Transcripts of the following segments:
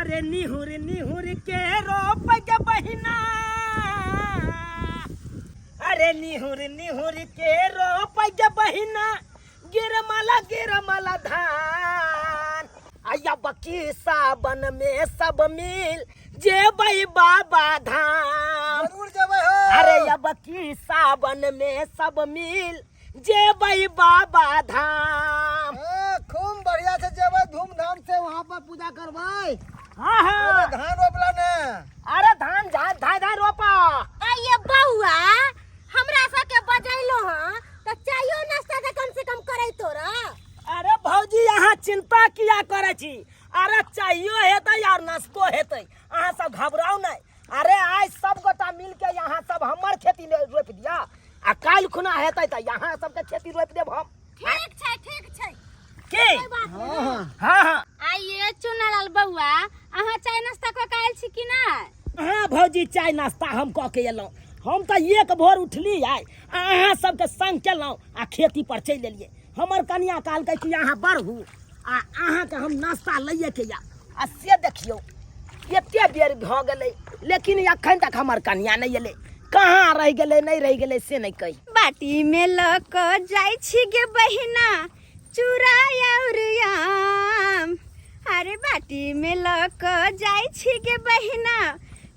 अरे निहुर निहुर के रोप के बहिना, अरे निहुर निहुर के रोप के बहिना, गिरमला धान। आया बकी सावन में सब मिल जेबै बाबा धाम। जरूर जेबै हो। अरे अब की सावन में सब मिल जेबै बाबा धाम। खूब बढ़िया से जेबै, धूमधाम से वहाँ पर पूजा करबै। हाँ हाँ धान रोपला ने। अरे धान धान रोपा। ये बउआ हमरा सके बजैलो हां त चाहियो नाश्ता त कम से कम करै तोरा। अरे भौजी यहाँ चिंता किया करे छी। अरे चाहियो हेतै यार नाश्तो हेतै, अहाँ सब घबराओ नहीं। अरे आज सब गोटा मिल के यहाँ सब हमर खेती में रोप दिया, आ काल खुना हेतै त यहाँ सबके खेती रोप देब हम। ठीक छै की हाँ हाँ हाँ आइए चुनालाल बउआ अहाँ चाय नाश्ता क के आइल छी कि नै? हाँ भौजी चाय नाश्ता हम कह के एलहुँ। हम तो एक भोर उठली आइ अहाँ सबके संग केलहुँ आ खेती पर चलि एलियै। हमर कनिया कहलकै कि अहाँ बढ़ू आ अहाँके हम नाश्ता लैए के या। आ से देखियौ एते बेर भऽ गेलै लेकिन अखन तक हमर कनिया नहीं एलै। कहाँ रह गेलै नहीं रह गेलै से नहीं कही। बाटी में ल क जाय छी गे बहिना चूड़ा और आम। अरे बाटी में ल क जाय छी गे बहिना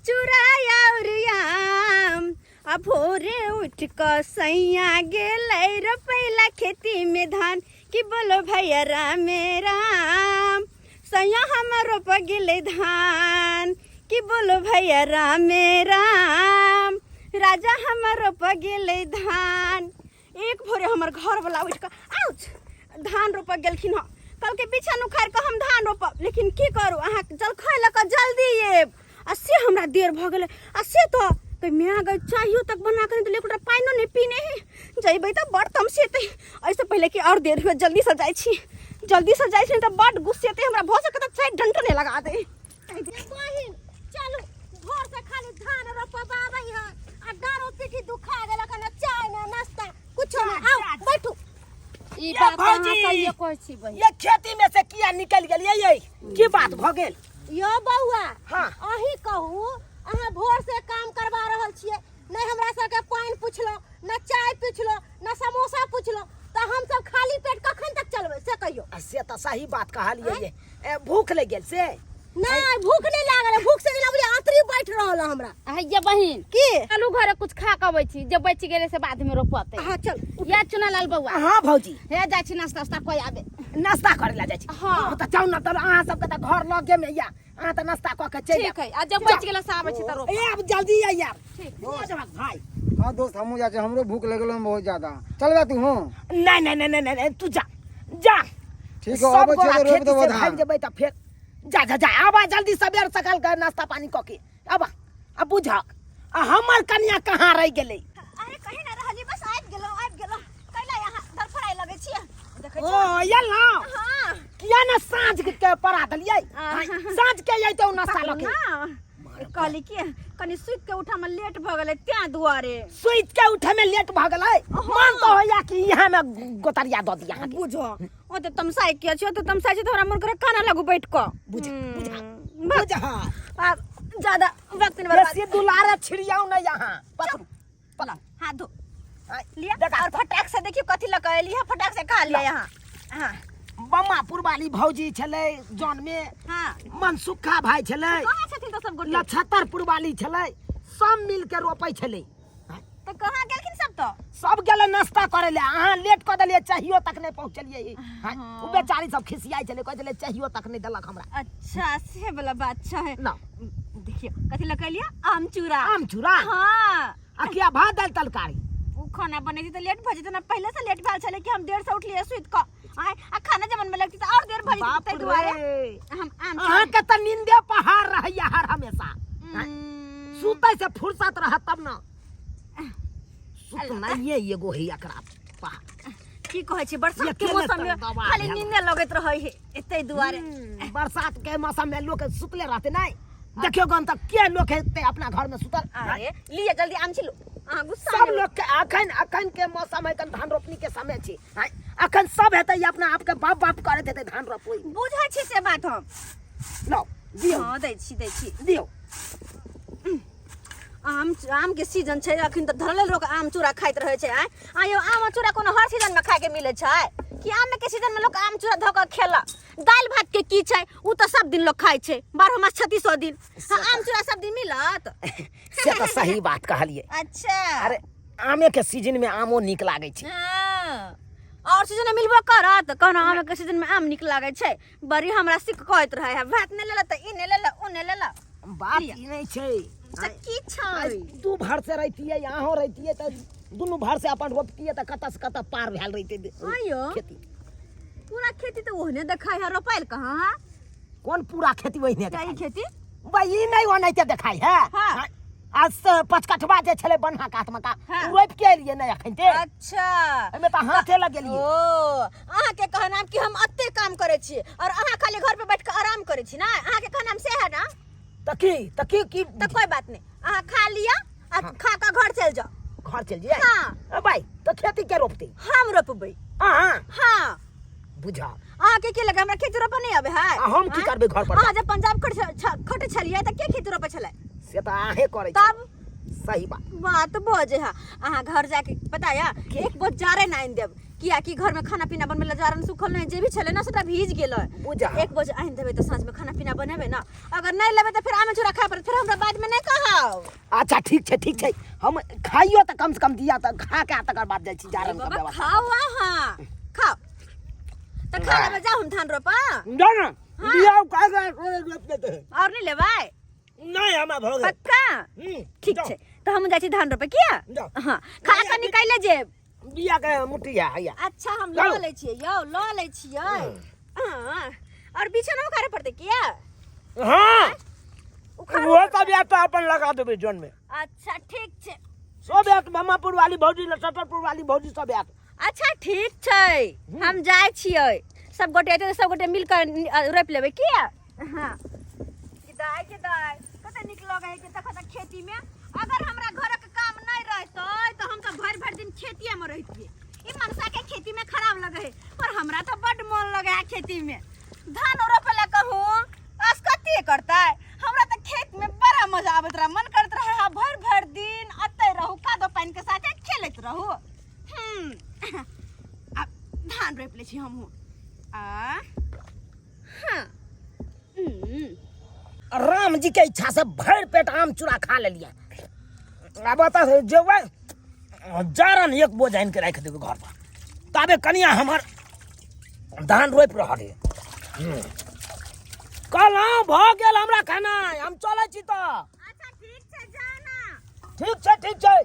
चूड़ा और आम। आ भोरे उठ क सैया गेलै रोपैला खेती में धान कि बोलो भैया राम राम। सैया हमर रोप गेलै धान कि बोलो भैया राम राम। राजा हमर रोप गेलै धान। एक भोरे हमर घर वाला उठ क आउच धान रोप गेलखिन ह। कल के बिछन उखाड़ के हम धान रोपब, लेकिन की करू अहाँ जलखै ल क जल्दी एब। आ से हमरा देर भ गेलै। आ से तो मैं अगर चाहियो तक बना कर तो लेकिन पाइनो नहीं पीने ही जइबै त बड़ तमसेतै। ऐसे पहले कि और देर हुए जल्दी से जाय छी त बड़ गुस्सेतै। हमरा भ सके त चाय डंटने लगा दे। बहिन चलू भोर से खाली धान रोपबाबै ह आ डारो पीठी दुखा गेल कने चाय ना नाश्ता कुछ ना। आओ बैठू। ई बात भौजी सही कहै छी बहिन। ये खेती में से किया निकल गेलियै ये की बात भ गेल? यो बउआ हाँ अही कहू अहाँ भोर से काम करवा रहल छियै, नहीं हमरा सबके पानी पुछलो न चाय पुछलो न समोसा पुछलो त हम सब खाली पेट कखन तक चलबै से कहियो। से तो सही बात कहलियै ये। भूख लग गेल से नहीं भूख नहीं लागल, भूख से दिला बुझे आंतरी बैठ रहल हमरा। ये बहिन की चलू घरे कुछ खा के अबै छी, जब बच गेले से बाद में रोपते। हां चल या चुनालाल बउआ हाँ भौजी हे जाय छी नाश्ता वास्ता कोई आबे नाश्ता करे ला जाय छी। हाँ। त जाउ न त अहाँ सबके त घर लगे में या अहाँ त नाश्ता क के चलि ठीक है। आ जब बच गेले से आबै छी त रोप। ए अब जल्दी आ यार। ठीक। भाई हाँ दोस्त हमहू जा, हमरो भूख लगल बहुत ज्यादा। चलबे तू हो। नहीं तू जा जा। ठीक है सब अब गोरा रोप खेती देबो से धान। भाग जेबै त फिर जा आबा जल्दी सबेर सकाल के नाश्ता पानी क के अब बुझक हमर कन्या कहाँ रह गेलै। अरे कहीं ना रहली बस आबि गेलो कैला यहाँ धरफड़ाई लगे छी देखै ओ यल ना हां किया ना साँझ के परा देलियै। साँझ के अइतौ नाश्ता ल के। कहली कि कनी सुत के उठा में लेट भ गेलै त्या दुआरे। सुइत के उठे में लेट भ गेलै। मन तो होया कि यहाँ में गोतरिया द दिया। बुझो ओ त तमसाई के छ, त तमसाई छ तोरा मन करे खाना लागू बैठ क। बुझ आ ज्यादा वक्त नहीं बर्बाद। ये दुलारे छिड़ियाऊ ना यहाँ पकड़ पला हाथ धो लिया देखा और फटाक से देखियो कथि लगा लिया, फटाक से खा लिया यहाँ। हां बम्मापुर वाली भौजी छलै जौन में हां मनसुखा भाई छलै, कहां छथिन त सब गोटे नक्षत्रपुर वाली छलै, सब मिल के रोपै छलै। त कहां गेलखिन सब गेलै नाश्ता करे ले। अहाँ लेट क देलियै, चाहियो तक नहीं पहुंचलियै। उ बेचारी सब खिसियाई छलै, कहै छलै चाहियो तक नहीं देलक हमरा। अच्छा से वाला बात है ना देखियो कथि लगा लिया आम चूरा। आम चूरा हां आ क्या भात दाल तरकारी। उ खाना बनै त लेट भ जेत ना, पहले से लेट भेल छले कि हम देर से उठलिए सुइत क आ खाना जमन में लगती त और देर भ जेत तै दुआरे हम आम अहाँ के त नींदे पहाड़ रहैया हर हमेशा। सुतै से फुर्सत रह तब न सुतना ये एगो है एकरा पहाड़। की कहै छी बरसात के मौसम में खाली नींदे लगत रहै है एतै दुआरे। बरसात के मौसम में लोग सुतले रहते नहीं। देखियो गन तक के लोग है अपना घर में सुतल। अरे लिए जल्दी आम छिलो हां गुस्सा सब लोग के अखन के मौसम है, धान रोपनी के समय छी। अखन सब हेतै अपना आप के बाप करत हेतै धान रोपई। बुझै छी से बात हम लो दियौ हाँ दै छी दियौ आम के सीजन छै अखन त धरले लोग आम चूड़ा खाइत रहे छै आयो आम चूड़ा कोनो हर सीजन में खाए के मिले छै कि आम के सीजन में लोग आम चूड़ा धऽ के खेला दाल भात के की छै उ त सब दिन लोग खाए छै 12 मास 36 दिन आम चूड़ा सब दिन मिलत से तो सही बात कहलिए। अच्छा अरे आमे के सीजन में आमो निक लागे छै। हाँ। और सीजन में मिलबो करत कहना आम के सीजन में आम निक लागे छै बड़ी हमरा सिक कहत रहे है भात ने लेला त ई ने लेला उ ने लेला बात ई नहीं छै की छै तू भर से रहती है यहाँ रहती है तो दोनों भर से अपन रोपती है तो कत से कत पार भेल रहते आयो खेती। पूरा खेती तो ओहने देखाई है रोपाइल कहाँ है कौन पूरा खेती वही क्या नहीं ई खेती भाई ई नहीं ओनाइते देखाई है। हाँ। आज से 5 कठवा जे छले बन्हा काट में का हाँ। रोप के लिए नहीं अखनते अच्छा एमे त हाथे लग गेलिए। ओ अहाँ के कहनाम कि हम अत्ते काम करे छी और अहाँ खाली घर पे बैठ के आराम करे छी ना अहाँ के कहनाम से है ना त की तो कोई बात नहीं अहाँ खा लिया और खा का घर चल जाओ घर चल जाए। हाँ। भाई तो खेती के रोपते हम रोपबै हां हाँ बुझा अहाँ के लगे हमरा खेती रोपे नहीं आबे है हम की करबे घर पर अहाँ जब पंजाब खटे छलिए त के खेती रोपे छले से तो आहे करे तब सही बात बोझे है अहाँ घर जाके पता या एक बोझ जारे नाइन देब किया कि घर में खाना पीना बनबे ला जारन सुखल नहीं जे भी छले ना सेटा भीज गेल बुझा एक बोझ आइन देबे तो सांझ में खाना पीना बनेबे ना अगर नहीं लेबे तो फिर आमे चूड़ा खाए पर फिर हमरा बाद में नहीं कहब। अच्छा ठीक छै हम खाइयो त कम से कम दिया त खा के तकर बाद जाय छी जारन का बाबा व्यवस्था खाओ हाँ खाओ तो खा लेबे जाओ हम धान रोपा ना लियाओ का रोप देते और नहीं लेबै नहीं हमा भोगे पक्का ठीक छै तो हम जाय छी धान रोपे किया जाओ। हां खा के निकाले जेब बिया के मुट्ठी है आया अच्छा हम लो ले छियै यौ लो ले छियै हां और बिछनो करे पड़ते किया हां वो सब या तो अपन लगा देबे जोन में। अच्छा ठीक छै सब यात मामापुर वाली भौजी लटरपुर वाली भौजी सब यात अच्छा ठीक छै हम जाय छियै सब गोटे एते सब गोटे मिल के रोप लेबै किया हां के दाय कते निक लगे है कि देखो त खेती में अगर हमरा घर के काम नहीं रहतै तो हम तो भर दिन खेतीये में रहतिए ई मनसा के खेती में खराब लगे है पर हमरा तो बड मन लगे है खेती में धान रोपे ला कहूं अस्कती करतै हमरा तो खेत में बड़ा मजा आवत रहा मन करत रहा भर दिन अते रहू कादो पानी के साथे खेलत रहू अब धान रोप ले छी हमहू हाँ राम जी के इच्छा से भर पेट आम चूड़ा खा ले लिया। अब बता जेबै जारन एक बोझ आनि के रख देबै घर पर तबे कनिया हमर धान रोप रहल है। कहलौ भ गेल हमरा खाना हम चलै छी त अच्छा ठीक छै जाना ठीक छै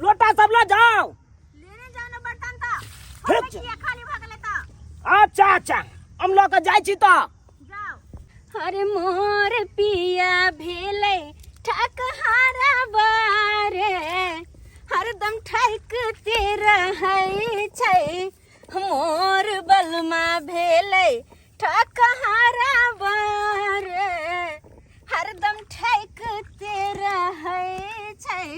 लोटा सब ले जाओ लेने जाओ ना बर्तन ता ठीक छै। किया खाली भ गेलै ता अच्छा हम ल के जाइ छी त जाओ। अरे मोर पिया भेलै ठकहारा बारे हरदम ठकते रहै छै मोर बलमा भेलै ठकहारा बारे हरदम ठकते रहै छै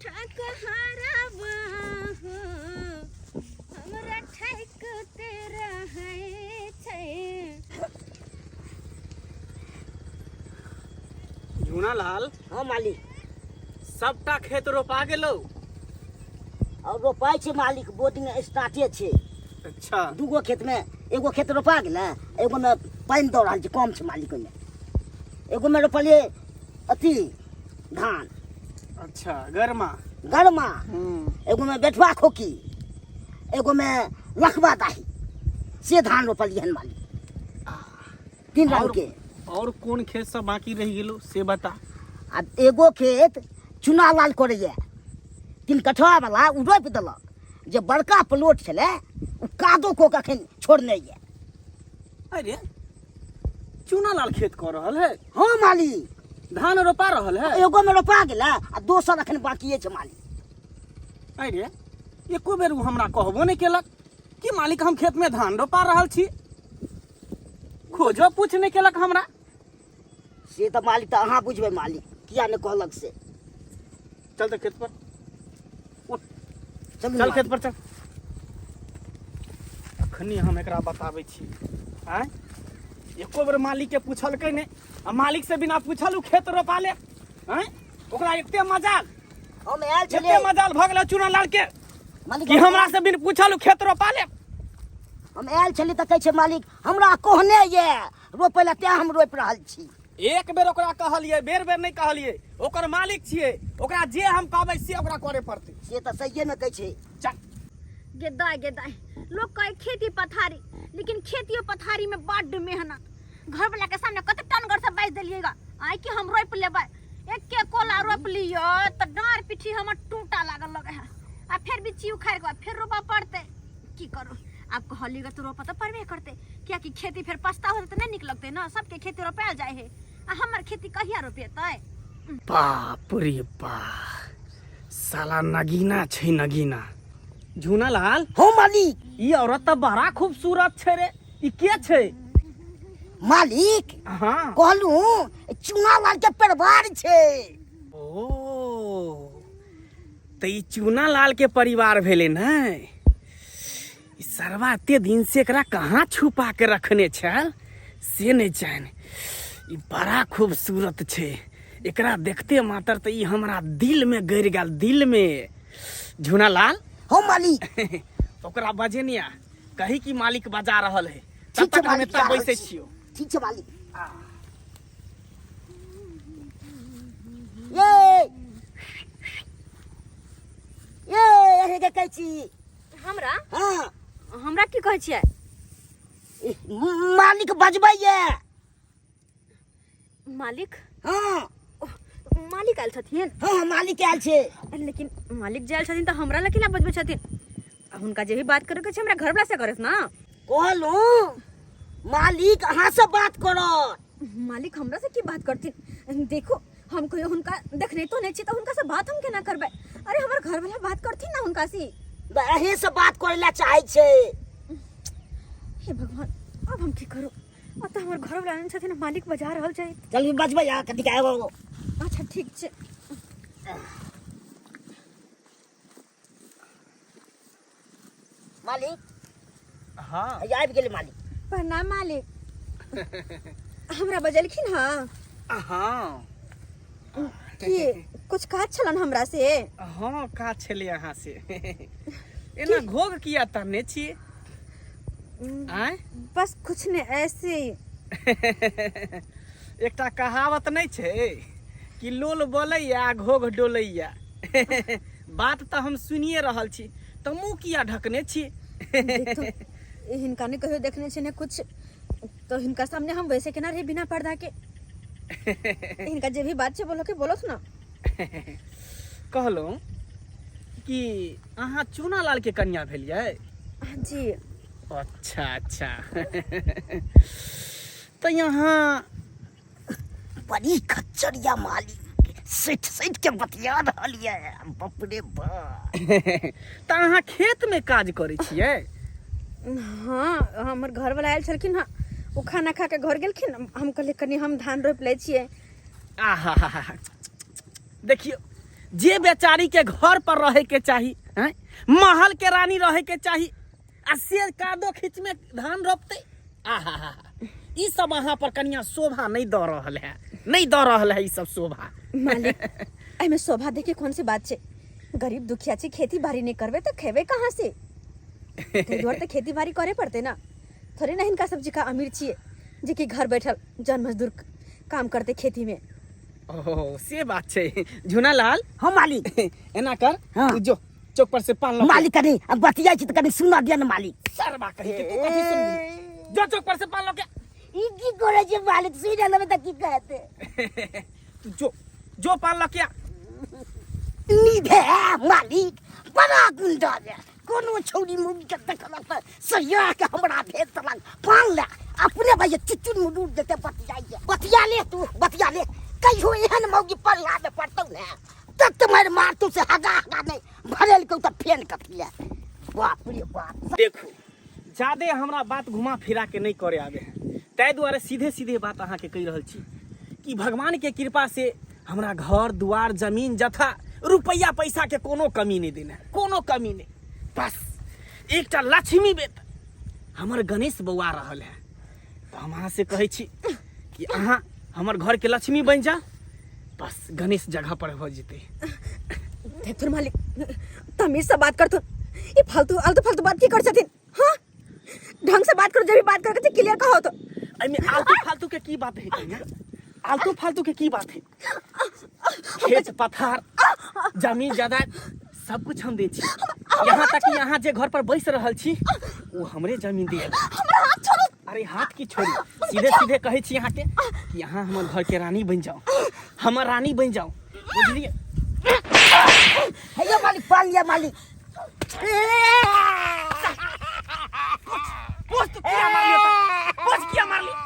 ठकहारा बाहो हमरा ठकते रहै छै। झूनालाल हां मालिक सबटा खेत रोपा गेलो और रोपाई छै मालिक बोर्डिंग स्टार्टे छै। अच्छा दूगो खेत में एगो खेत रोपा गेलै एगो में पानी दौ रहल छै कम छै मालिक में एगो में रोपलिए अथी धान अच्छा गरमा गरमा एगो में बेठवा खोकी एगो में लखवा दाही से धान रोपलिए हन मालिक 3 रंग के। और कौन खेत सब बाकी रह गेलो से बता। आ एगो खेत चुना लाल करैए 3 कठवा वाला उ रोपि देलक जे बड़का प्लॉट छलै उ कादो को कखन छोड़ने ये। अरे चूनालाल खेत कर रहल है हाँ मालिक धान रोपा रहल है एगो में रोपा गेलै आ दोसर अखन बाकी छै मालिक। अरे एको बेर उ हमरा कहबो नहीं केलक कि मालिक हम खेत में धान रोपा रहल छी खोजो पूछ नहीं केलक हमरा। से तो मालिक तो अहाँ बुझबै मालिक किया नहीं कहलक से। चल तो खेत पर चल चल खेत पर चल अखनी हम एकरा बताबै छी। आय एको बेर मालिक के पूछलकै ने, आ मालिक से बिना पूछल उ खेत रोपा ले। आय ओकरा एते मजाल, हम आयल एते छलियै मजाल भ गेल चूना लाल के मालिक, कि हमरा से बिन पूछल उ खेत रोपा ले। हम आयल छलियै तऽ कहै छै मालिक हमरा कहने ये रोपै लए, तें हम रोपि रहल छी। एक बेर ओकरा कहलिए, बेर बेर नहीं कहलिए, ओकर मालिक छिए, ओकरा जे हम कहबै से ओकरा करे पड़तै। से तऽ सहिए न कहै छै। चल गेदाय गेदाय लोग कहे खेती पथारी, लेकिन खेती पथारी में बड्ड मेहनत। घर वाला के सामने कते टनगर से बेच दिलिएगा, आइ कि हम रोप लेबै। एक के कोला रोप लियो तो डाँर पिठी हमर टूटा लागल लगे है, आ फिर भी ची उखाड़ के फिर रोपा पड़ते। की करो, आप कहलिएगा तो रोपा तो पड़बे करते, क्या कि खेती फिर पछता होते तो नहीं निक लगते ना। सबके खेती रोपायल जाए है, आ हमर खेती कहिया रोपेतै। बाप रे बाप, साला नगीना छै नगीना। झूना लाल, हो मालिक। ई औरत तो बड़ा खूबसूरत छै रे। ई के छै? मालिक हाँ कहलू चूना लाल के परिवार छै। ओ तो ई चूना लाल के परिवार भेले न। ई सरवा एते दिन से एकरा कहाँ छुपा के रखने छल से नहीं जान। ई बड़ा खूबसूरत छै, एकरा देखते मात्र तो ई हमरा दिल में गड़ गेल, दिल में। झूना लाल, हो मालिक। ओकरा बजेनिया कही कि मालिक बजा रहल है, तब ठीक छै तक हम मालिक, एतऽ जा रहल बैसे छी। छियो। ठीक छै मालिक। ये ये के कहै छी हमरा हाँ हमरा की कहै छियै? मालिक बजबै ये। मालिक हाँ मालिक आयल छथिन, हाँ मालिक आयल छै। लेकिन मालिक जायल छथिन तऽ हमरा लए केना बजबै छथिन? आ हुनका जे भी बात करे के छै हमरा घर वाला से करस ना। कहलू मालिक अहाँ से बात करत। मालिक हमरा से की बात करथिन? देखो हम कोई हुनका देखने तो नहीं छी, तो हुनका से बात हम केना करबै? अरे हमर घर वाला बात करथिन ना हुनका से। अहीं से बात करे ला चाहे छै। हे भगवान, अब हम की करू? अब तो हमर घर वाला आयल छथिन, मालिक बजा रहल छै। चल बजबै यहाँ कथी का एगो। अच्छा ठीक छै। मालिक हाँ आबि गेलै मालिक। प्रणाम मालिक। हमरा बजलखिन हाँ हाँ कि कुछ काज छलन हमरा से। हाँ का छले अहाँ से एना घोग किया तरने छी? आय बस कुछ नहीं, ऐसे ही। एकटा कहावत नहीं छै कि लोल बोलैया घोग डोलैया। बात तो हम सुनिए रहल छी, तो मुँह किया ढकने छी? हिनका ने कहियो देखने छै ने कुछ, तो हिनका सामने हम वैसे केना रही बिना पर्दा के? इनका जे भी बात छै बोलो के बोलो ना। कहलो कि अहाँ चूना लाल के कन्या भेलियै? जी अच्छा अच्छा। तो यहाँ बड़ी खच्चरिया मालिक सैठ सैठ के बतिया रहल ये। बाप रे बाप। तो अहाँ खेत में काज करे छियै? हाँ, हमर घर वाला आयल छलखिन हाँ, वो खाना खा के घर गेलखिन। हम कहले कनी हम धान रोप ले छियै। आहा देखियो, जे बेचारी के घर पर रहे के चाही, हैं? महल के रानी रहे के चाही, आ से कादो खींच में धान रोपते। आहा ई सब अहाँ पर कनिया शोभा नहीं दऽ रहल है, नहीं दऽ रहल है ई सब शोभा। मालिक एमे शोभा देखे कौन सी बात छै? गरीब दुखिया छी, खेती बाड़ी नहीं करबे तो खेबे कहाँ से? तो खेती बाड़ी करे पड़ते ना। थोड़े ना हिनका सब का अमीर छिए जे कि घर बैठल जन मजदूर काम करते खेती में। ओह से बात छै। झूना लाल, हाँ मालिक। एना कर, हाँ। तू जो चौक पर से पान लो। मालिक कनी बतिया छी त कनी सुना दिया न मालिक। सरबा कही के तू कथी सुनबी? जो चौक पर से पान लो के। ई की करे छै मालिक? सुन लेबे त की कहते? तू जो पान लो के। निभे मालिक बड़ा गुंडा है। कोनो छौरी मुड़ी के देखलक त सहिया के हमरा भेज तलक पान ले। अपने भाई चुचुन मुडूर देते बतिया ले तू बतिया ले। कहियो एहन मौगी पढ़ला में पड़तौ ने तब तुम्हारे मार तू से हगा हगा नहीं भरेल को त फेन कथी ले। बाप रे बाप। देखो, ज्यादे हमरा बात घुमा फिरा के नहीं करे आवे है, तै दुआरे सीधे सीधे बात अहाँ के कहि रहल छी कि भगवान के कृपा से हमरा घर दुआर जमीन जथा रुपया पैसा के कोनो कमी नहीं देना, कोनो कमी नहीं। बस एकटा लक्ष्मी बेटा हमर गणेश बौआ रहल है, तो हम अहाँ से कहै छी कि अहाँ हमर घर के लक्ष्मी बन जा, बस गणेश जगह पर हो जेते। देख मालिक तमीज से बात करथुन, ये फालतू आलतू फालतू बात की कर छथिन। हाँ ढंग से बात करो, जब भी बात करके क्लियर कहो तो। अइमे आलतू फालतू के की बात है ना, आलतू फालतू के की बात है? खेत पथार जमीन जायदाद सब कुछ हम दे छी, यहाँ तक कि यहाँ जे घर पर बैस रहल छी वो हमरे जमीन दिए। अरे हाथ की छोड़ी, सीधे सीधे कहे छी यहाँ के कि यहाँ हमर घर के रानी बन जाओ, हमर रानी बन जाओ, बुझलिए? हेलो मालिक, पाल लिया मालिक। पोस्ट किया मार लिया, पोस्ट किया मार लिया,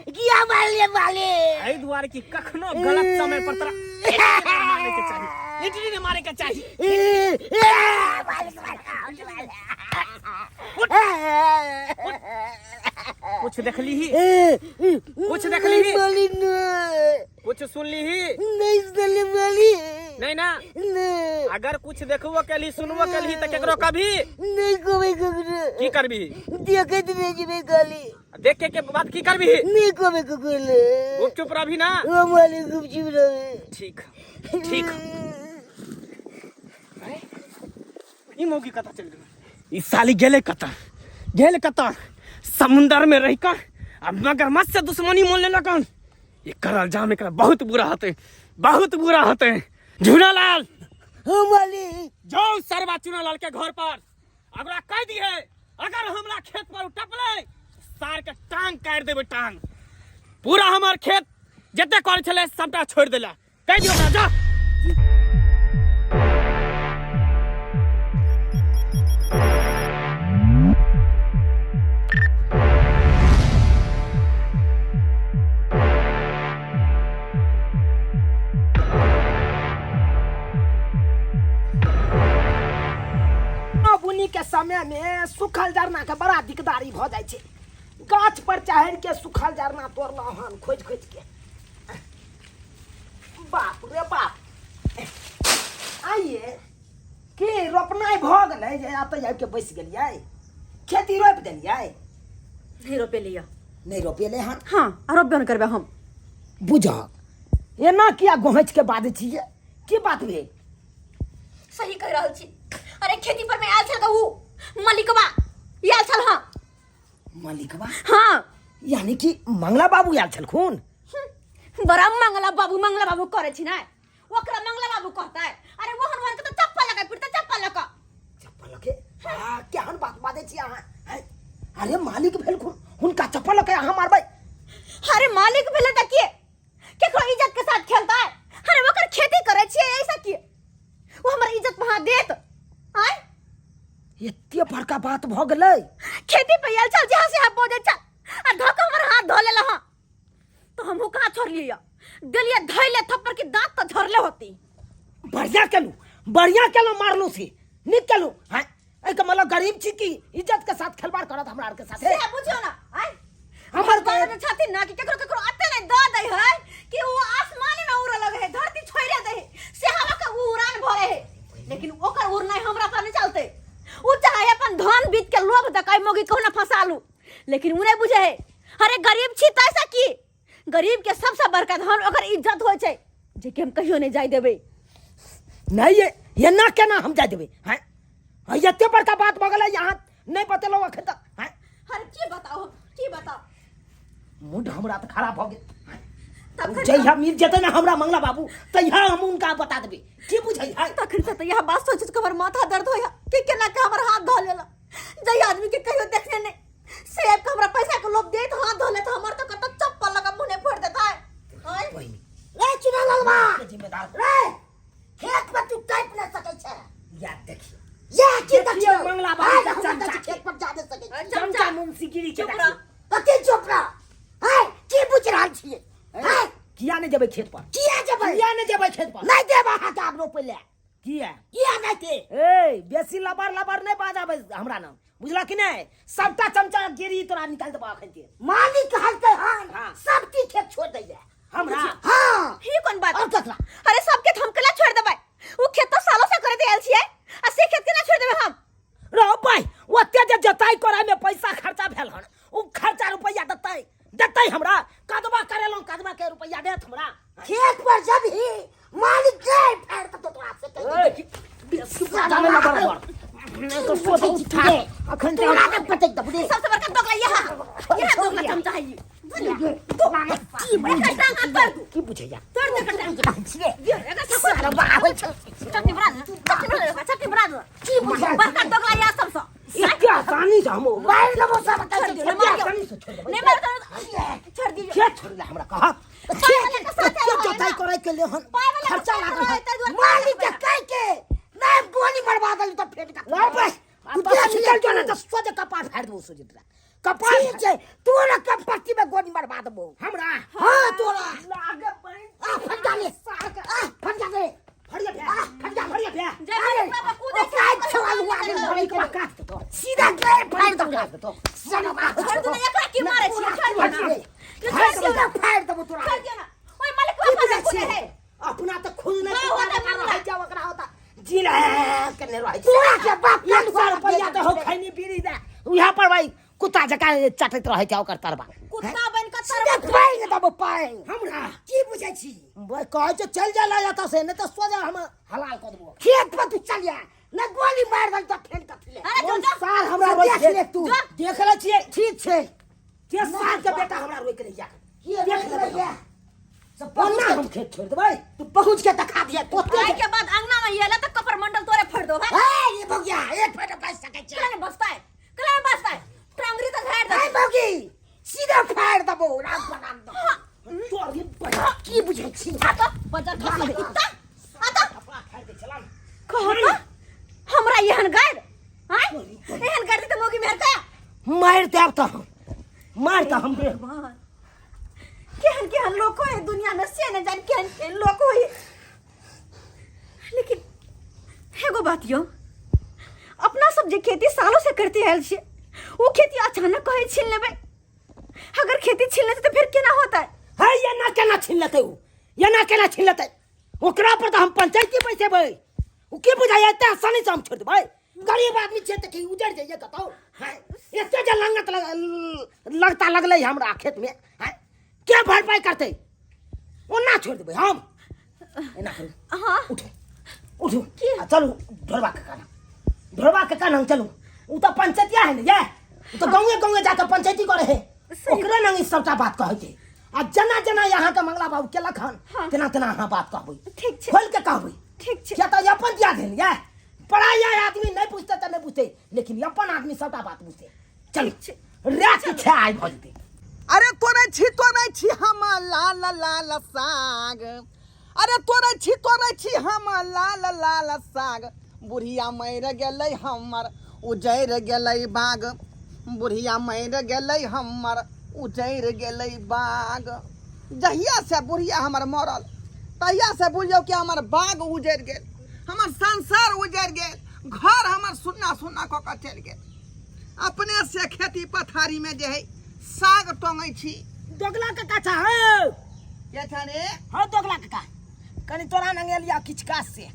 किया मार लिया मालिक। एहि दुआरे कि कखनो गलत समय पर तोरा मारने के चाहिए, इटली ने मारे के चाहिए। कुछ देख ली ही, कुछ देख ली ही, कुछ सुन ली ही नहीं ना? अगर कुछ देखबो कली सुनबो कली तो केकरो कभी नहीं कोई ककरो की करबी? देखत रह जेबे गाली, देखे के बाद की करबी? नहीं कोई ककरो चुप रही ना? ओ मालिक चुप रहे। ठीक ठीक। ई मौकी कता चल गई, ई साली गेले कता, गेले कता समुंदर में रह कर अब मगरमच्छ से दुश्मनी मोल लेना कौन? ये करल जाम एकरा बहुत बुरा होते, बहुत बुरा होते। झूनालाल ओ मालिक जाओ सरवा चुनालाल के घर पर, अगरा कह दी है अगर हमरा खेत पर टपले सार के टांग काट देबे, टांग पूरा हमार खेत जते कर छले सबटा छोड़ देला, कह दियो ना। जा के समय में सुखल जरना के बड़ा दिकदारी भ जाय छे। गाछ पर चढ़ के सुखल जरना तोड़ना हन खोज खोज के, बाप रे बाप। आइए कि रोपनाय भ गेलै जे आते आबि के बैस गेलियै, खेती रोप देलियै? नहीं रोपे लिया, नहीं रोपेले हन। हाँ रोपबे न करबे हम। बुझ एना किया गोहच के बात छियै, की बात भेल? सही कह रहल छी। अरे खेती पर में आयल छल कहू मालिकबा, आयल छल। हाँ मालिकबा? हाँ यानी कि मंगला बाबू आयल छलखुन? बड़ा मंगला बाबू करे छी ना, ओकरा मंगला बाबू कहता है। अरे मोहन मोहन के तो चप्पल लगा फिरता, चप्पल लगा, चप्पल लगे? हां केहन बात बाजै छी अहाँ? अरे मालिक भेलखुन, हुनका चप्पल लगे अहाँ मारबै? अरे मालिक भेले त के केकरो इज्जत के साथ खेलता है? अरे ओकर खेती करे छी ऐसा की वो हमर इज्जत वहां देत? आय एते बड़का बात भ गेलै। खेती पे आयल चल, जहां से बोझे चल आ धोके हमर हाथ धो लेला। हां तो हमहु कहां छोड़ लिया, गलिया धइले थप्पड़ की दांत तो झरले होती। बढ़िया केलू मारलू से, निक केलू। हां ए के मतलब गरीब छी की इज्जत के साथ खिलवाड़ करत हमरा आर के साथे? से बुझियो ना, आय हमर घर में छथि ना कि केकरो अते नहीं द दे है कि वो आसमान में उड़ लगे है, धरती छोड़े दे है, से हवा का उड़ान भरे है। लेकिन ओकर उड़ नहीं हमरा पर नहीं चलते। उ चाहे अपन धन बीत के लोभ दकाई मोगी कहू ना फसालू, लेकिन उ नहीं बुझे है। अरे गरीब छी तैसा की गरीब के सबसे बड़का धन ओकर इज्जत होय छै, जे के हम कहियो नहीं जाय देबे। नहीं ये ना केना हम जाय देबे? हैं एते बड़का बात भ गेलै यहाँ नहीं बतेलौ अखन तक? हैं अरे की बताओ, की बताओ, मूड हमरा त खराब भ गेल। जहिया मिल जेतै ना हमरा मंगला बाबू तहिया हम उनका बता देबे, की बुझै है? तखन से तो यह बात सोच के हमर माथा दर्द होया कि केना के हमर हाथ धो लेला। जय आदमी के कहियो देखने नहीं सेब के हमरा पैसा के लोभ देत हाथ धो ले तो हमर तो कत चप्पल लगा मुंह में फोड़ देता है। बहिनी रे चुना लालवा के जिम्मेदार रे खेत में तू टाइप न सकै छै। याद देखियो या की देखियो मंगला बाबू चमचा खेत पर जा दे सकै, चमचा मुंशीगिरी के देखियो। कते चुप रह, है की बुझ रहल छियै? है किया नहीं जेबै खेत पर? किया नहीं जेबै खेत पर? नहीं देबा हाथ आग रोपे ले। किया नहीं दे? ए बेसी लबर नहीं बाजाबे हमरा नाम, बुझला कि नहीं? सबटा चमचा गिरी तोरा निकाल देबा अखन के। मालिक हलते हन सब की खेत छोड़ दै है हमरा। हां ही कौन बात? और ककला अरे सब खेत हम केला छोड़ देबै? उ खेत तो सालों से करे आयल छियै, आ से खेत के ना छोड़ देबै हम? रो भाई ओते जे जोताई करे में पैसा खर्चा भेल हन उ खर्चा रुपया देतै हमरा कदवा करेलौं कदवा के रुपया देत हमरा खेत पर जब ही मालिक गए फेर तो तोरा से जाने ना बराबर तो सोचै छी अखन तोरा के पटक दब दे सबसे बड़का दोगला यहाँ दोगला चमचा है की बुझैया तोड़ दे कटा छिए ये एका सारा बड़ा होय छ चटनी बना दो की बुझा बड़का दोगला यहाँ सबसे ये क्या आसानी से हम बाहर दबो सब बता छोड़ दे दो मार आसानी से छोड़ दे नहीं मार छोड़ दीजिए खेत छोड़ दे हमरा कहा खेत जोताई करे के लिए हन खर्चा लागल है मालिक के कह के ना गोली मरवा दल तो फेट का ना बस तू देख निकल जो ना तो सोजे कपाट फाड़ दबो सोजे कपाट ठीक है तोरा के पट्टी में गोली मरवा दबो हमरा हां तोरा लागे बड़ी आ फट जा ले फट जा दे फड़िया भे फड़िया भे जय मालिक बाबा कूदे साइड छवाल हुआ बड़ी दे को काट दो सीधा गए फाड़ दो तो सनवा छोड़ दो एकरा की मारे छी छोड़ दो सीधा फाड़ दबो तोरा छोड़ दियो ना ओए मालिक बाबा कूदे है अपना तो खुद नहीं ना होता पता मामला। है क्या वकरा होता जिला करने रही तोरा के बाप 100 रुपया तो हो खैनी पीरी दे यहाँ पर भाई कुत्ता जका चाटत रहे क्या ओकर तरबा कुत्ता बन का सीधा पाएंगे दबो पाए हमरा की बुझै छी भाई कहे जे चल जा ला जाता से नहीं तो सोजा हम हलाल कर देबो खेत पर तू चल जा न गोली मार दल तो फेंक कथले अरे जो कौन जो साल हमरा देख रोज ले तू। देख ले छिए ठीक छे के साल के बेटा हमरा रोक रही जा ये देख ले भैया सब पन्ना हम खेत छोड़ देबै तू पहुंच के दिखा दिया तो आए के बाद अंगना में येला तो कपर मंडल तोरे फोड़ दो भाई ए ये भैया एक फोटो बच सके छ कला में बसता है टांगरी तो झाड़ ए दे भौगी सीधा फाड़ दबो राम प्रणाम दो तोर ये बड़ा की बुझै छी आता बाजार खा ले आता कपड़ा खाए के चला कहो तो हमरा यहन गाड़ हां यहन गाड़ तो मोगी मेर का मार देब तो हम दे केहन लोग को है दुनिया में से न जान केहन लोग हो लेकिन एगो बात यो अपना सब जे खेती सालों से करते आयल छे वो खेती अचानक कहे छीन लेबै अगर खेती छीन लेते तो फिर केना होता है ये ना केना छीन लेतै उ ये ना केना छीन लेतै ओकरा पर तो हम पंचायती पैसे भाई उ के बुझाय एते आसानी से हम छोड़ देबै गरीब आदमी छे त की उजड़ जाइए कतौ है एते जे लंगत लगता लगलै हमरा खेत में है के भरपाई करतै ओना छोड़ देबै हम एना करू हां उठो चलू ढोरबा के कान हम चलू उ तो पंचायतिया है ना ये उ तो गाँवे जाकर पंचायती करे है ओकरे नंग सबटा बात कहै छै आ जना जना यहाँ के मंगला बाबू केलक हन तेना तेना अहाँ बात कहबै ठीक छे खोल के कहबै ठीक छे क्या तो अपन दिया देन ये पढ़ाया आदमी नहीं पूछते तो नहीं पूछते लेकिन अपन आदमी सबटा बात पूछते चल रात के छे आइ भ जेतै अरे तोरे छी हम लाल लाल साग अरे तोरे छी हम लाल लाल साग बुढ़िया मर गेलै हमर उजैर गेलै बाग बुढ़िया मर गेलै हमर उजैर गेलै बाग जहिया से बुढ़िया हमर मरल तहिया से बुझियौ कि हमर बाग उजैर गेल हमर संसार उजैर गेल घर हमर सुन्ना सुन्ना कऽ कऽ चलि गेल अपने से खेती पथारी में जे है साग टंगै छी दोगला के काछा हो के छ रे हो दोगला के कनी तोरा नंगे लिया किछ कास से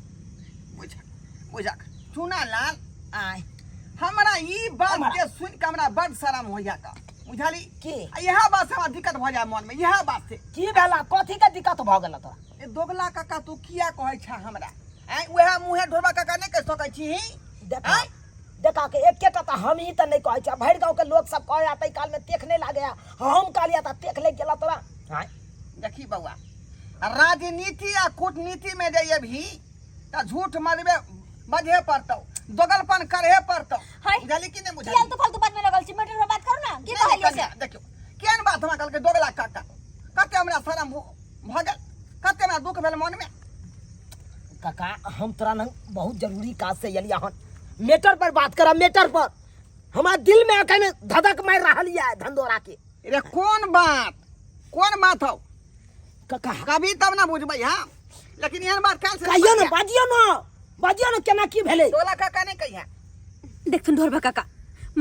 बुझक चुना लाल आय हमरा ई बात हमरा। के सुन के हमरा बड़ शरम हो जाता बुझली की यह बात से हमरा दिक्कत भ जाय मन में यह बात से की भेला कथी के दिक्कत भ गेल तोरा ए दोगला काका तू किया कहै छ हमरा आय वह मुहे ढोरबा काका नहीं कह सकै छी देखा देखा के एकेटा तो हम ही तो नहीं कहै छ भरि गांव के लोग सब कहे आते काल में देख नहीं लागे हम कहलिया त देख ले गेला तोरा हां देखी बउआ राजनीति आ कूटनीति में जाइए भी त झूठ मरबे बजे पड़तौ दोगलपन करे पड़तौ हाय। बुझली कि नहीं किया बुझली तो फालतू बात में लगल छी मैटर में बात करू ना की कहलियो से देखियो केहन बात हमरा कहलकै दोगला काका कते हमरा शरम भ गेल कते हमरा दुख भेल मन में काका हम तोरा न बहुत जरूरी काज से एलिया हन मेटर पर बात करा मेटर पर हमारा दिल में अखन धधक मार रहल है धंधोरा के रे कौन बात हो काका कभी तब ना बुझबै हां लेकिन एहन बात काल से कहियो न बाजियो न केना की भेलै दोगला काका नहीं कहिया देख सुन ढोरबा काका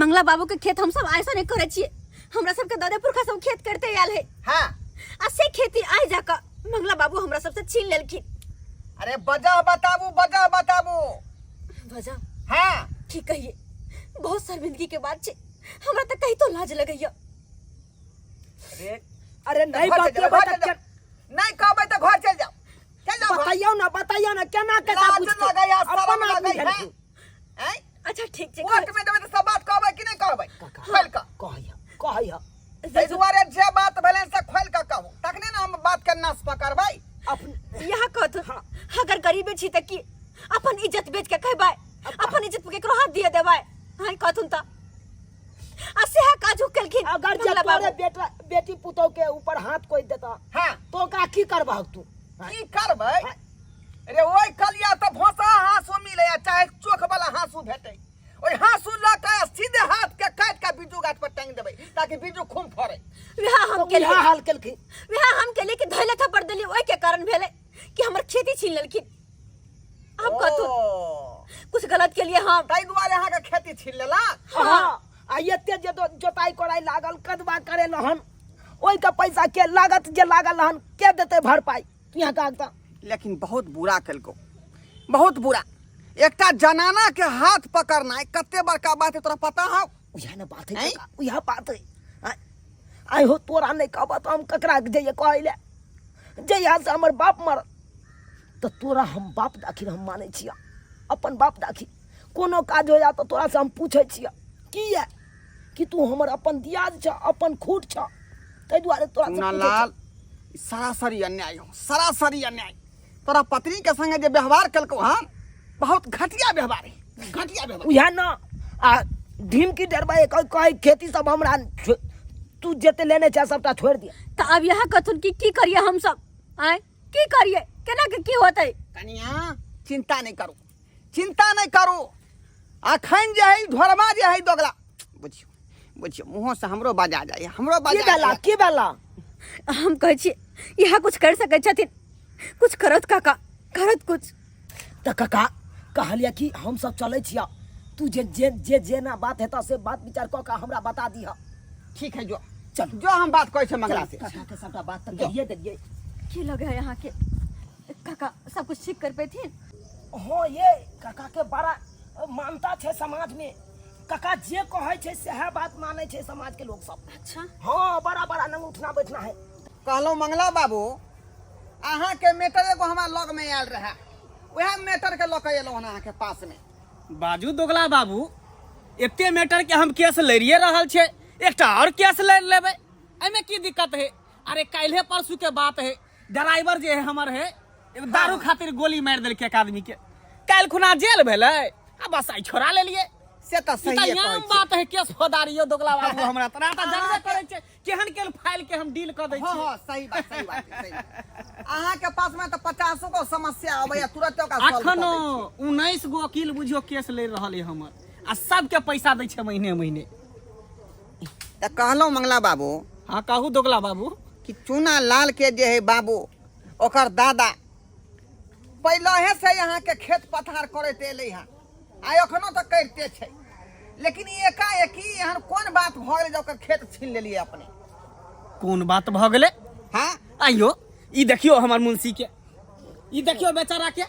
मंगला बाबू के खेत हम सब ऐसा नहीं करे छिए हमरा सब के दादा पुरखा सब खेत करते आयल है हां आ से खेती आइ जाका मंगला बाबू हमरा सबसे छीन लेलखिन अरे बजा बताबू वजह हां ठीक कहिए बहुत शर्मिंदगी के बात छे, हमरा त कहीं तो लाज लगैया। अरे नहीं बात नहीं कहबै तो घर चल जाओ, चल जाओ। बताइयो ना केना के लाज लगैया, शरम लगैया। हैं? अच्छा ठीक छे, कोर्ट में जब सब बात कहबै कि नहीं कहबै? खोल के कहैया तै दुआरे जे बात भेलै से खोल के कहू, तखने ना हम बात के नाश पकड़बै। यहाँ कहत अगर गरीबे छी त की अपन इज्जत बेच के कहबै, अपन इज्जत केकरो हाथ दिए देबै? हां कहथुन त असे काजू केलखिन। अगर जे तोरे बेटा बेटी पुतौ के ऊपर हाथ कोई देता हां तो का की करबह तू? की करबै? अरे ओइ कलिया त भोसा हाँसू मिले, चाहे चोख वाला हाँसू भेटै, ओइ हाँसू ल के सीधे हाथ के काट के बिजू गाछ पर टांग देबै ताकि बिजू खून फरे। वह हम के वह हाल केलखिन, वह हम के लेके धैले थप्पड़ देली, ओइ के कारण भेले कि हमर खेती छीन लेलखिन। अब कहथुन कुछ गलत के लिए हम ताई दुआरे अहाँ के खेती छीन लेला। हां आ एते जे जोताई कोड़ाई लागल कदबा करे लहन, ओइ के पैसा के लागत जे लागल हन के देते भरपाई? तू यहाँ कागता। लेकिन बहुत बुरा केलको, बहुत बुरा। एकटा जनाना के हाथ पकड़ना कते बड़का बात है, तोरा पता है? उहे न बात है, उहे बात है। आई हो तोरा नहीं कहबा तो हम ककरा के जइए कहले जइया से हमर बाप मर तो तोरा हम बाप दाखिर हम माने छिया, अपन बाप दाखिर। कोनो काज हो जा तो तोरा से हम पूछे छिया की है कि तू हमर अपन दियाद छ, अपन खूट छ, तै दुआरे तोरा से पूछे लाल सरासरी अन्याय हो, सरासरी अन्याय। तोरा पत्नी के संगे जे व्यवहार केलको हां बहुत घटिया व्यवहार है, घटिया व्यवहार। उहे न आ ढीम की डरबा कह खेती सब हमरा तू जेते लेने छ सबटा छोड़ दिया। त अब यहाँ कहथुन की करिए हम सब? आय की करिए, केना के की होतै? कनिया चिंता नहीं करू, चिंता नहीं करू। अखन जे है ढोरमा जे है दोगला, बुझियो बुझियो मुंह से हमरो बाजा जाय, हमरो बाजा की बेला हम कहै छी यहाँ कुछ कर सकै छथिन, कुछ करत काका, करत कुछ त काका कहलिया कि हम सब चले छिया, तू जे ना बात हेता से बात विचार क के हमरा बता दिहा। ठीक है, जो चल जो हम बात कहै छै मंगला से। काका के सबटा बात त कहिए देलिए। की लगे है यहाँ के काका सब कुछ ठीक कर पेथिन? हो ये काका के बड़ा मानता छे समाज में, काका जे कहै छे सेहा बात माने छे समाज के लोग सब। अच्छा हाँ बड़ा बड़ा नंग उठना बैठना है। कहलो मंगला बाबू अहाँ के मैटर एगो हमरा लग में आयल रहा, वह मैटर के लक एलो अहाँ के पास में। बाजू दोगला बाबू, एते मैटर के हम केस लड़िए रहल छे, एकटा और केस लड़ लेबे, एमे की दिक्कत है? अरे काल्हे परसू के बात है, ड्राइवर जे है हमर है एक दारू खातिर गोली मार देलके एक आदमी के, काल खुना जेल भेले, आ बस आई छोड़ा ले लिए। से त सही है, आम बात है, केस फौदारियो दोगला बाबू हमरा तोरा त जानबे करे छे केहन केल फाइल के हम डील कर दै छी। हां सही बात, सही बात, सही बात। अहाँ के पास में तो 50 गो समस्या आबैया, तुरंत ओकरा सॉल्व कर दै छी। अखनो 19 गो वकील बुझियो केस ले रहल है हमर, आ सबके पैसा दै छे महीने महीने। त कहलो मंगला बाबू हाँ कहू दोगला बाबू कि चूना लाल के जे है बाबू ओकर दादा पहले से यहाँ के खेत पथार करते एले हैं, आ एखनो तक करते छे, लेकिन एकाएकी यहाँ कोन बात भ गेलै जे ओकर खेत छीन लेलिए अपने? कौन बात भ गेले? हाँ आइयो ई देखियो हमर मुंशी के, ई देखियो बेचारा के,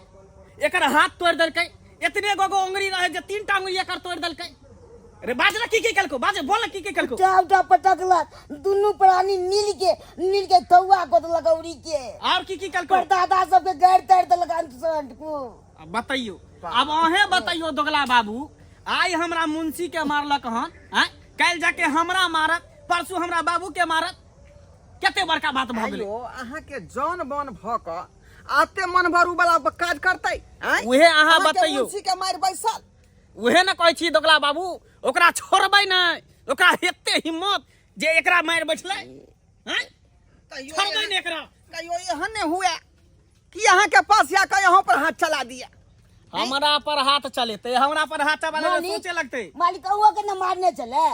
एकर हाथ तोड़ देलकै, इतने गो उंगली रहे जे 3टा उंगली एकर तोड़ देलकै। अरे बाज ना की केलको, बाजे बोल की केलको? टावटा पटकला दुनु प्राणी नील के थौआ को लगौरी के और की केलको? पर दादा सब के गैर तैर दे लगा संट को। बताइयो, अब अहे बताइयो दोगला बाबू, आई हमरा मुंशी के मारलक हन, हैं काल जाके हमरा मारत, परसू हमरा बाबू के मारत, कते बड़का बात भ गेलै। अहाँ के जौन बन भ क आते मन भरू वाला काज करतै, उहे अहाँ बताइयो। मुंशी के मार बैसल, उहे न कहै छी दोगला बाबू, ओकरा छोड़बै नै, ओकरा हेते हिम्मत जे एकरा मार बैठलै, हैं छोड़बै नै एकरा। कहियो एहन नहीं हुआ कि अहाँ के पास या के यहाँ पर हाथ चला दिया। हमरा पर हाथ चलेते, हमरा पर हाथ चलाले सोचे लगते। मालिक हुआ के न मारने चले,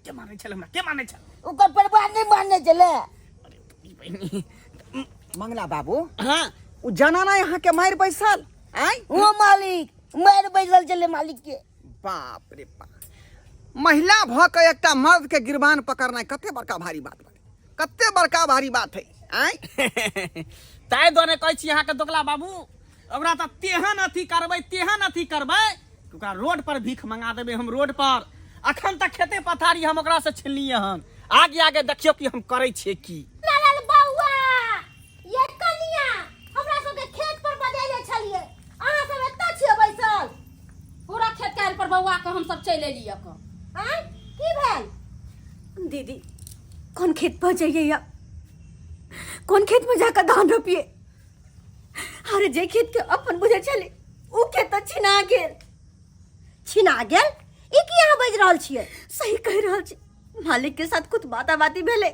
के माने छल हमरा, के माने छल? ओकर परिवार नहीं मारने चले। अरे तोरी बहनी मंगला बाबू हां उ जनाना यहाँ के मार बैसल, वो मालिक मार बैसल चले मालिक के। बाप रे बाप, महिला भ के एकटा मर्द के गिरबान पकड़ना कते बड़का भारी बात बाटे, कते बड़का भारी बात है। ताई दोने कहै छी अहाँ के दोगला बाबू, ओकरा त तेहन अथी करबै ओकरा रोड पर भीख मंगा देबे हम रोड पर। अखन तक खेते पथारी हम ओकरा से छीनलिए हन। आगे आगे देखियो कि हम करे छिए की। लाल बौआ ये कनिया हमरा सबके खेत पर बजेले छलिए, अहाँ सब एतऽ छिए बैसल। पूरा खेत काल पर बौआ के हम सब चल एलिए क। हैं की भेल? दीदी कौन खेत पर जाइए या कौन खेत में जाकर धान रोपिए? अरे जे खेत के अपन बुझे चले उ खेत तो छिना गेल। छिना गेल? ई की यहाँ बज रहल छिए? सही कह रहल छी। मालिक के साथ कुछ बाताबाती भेले,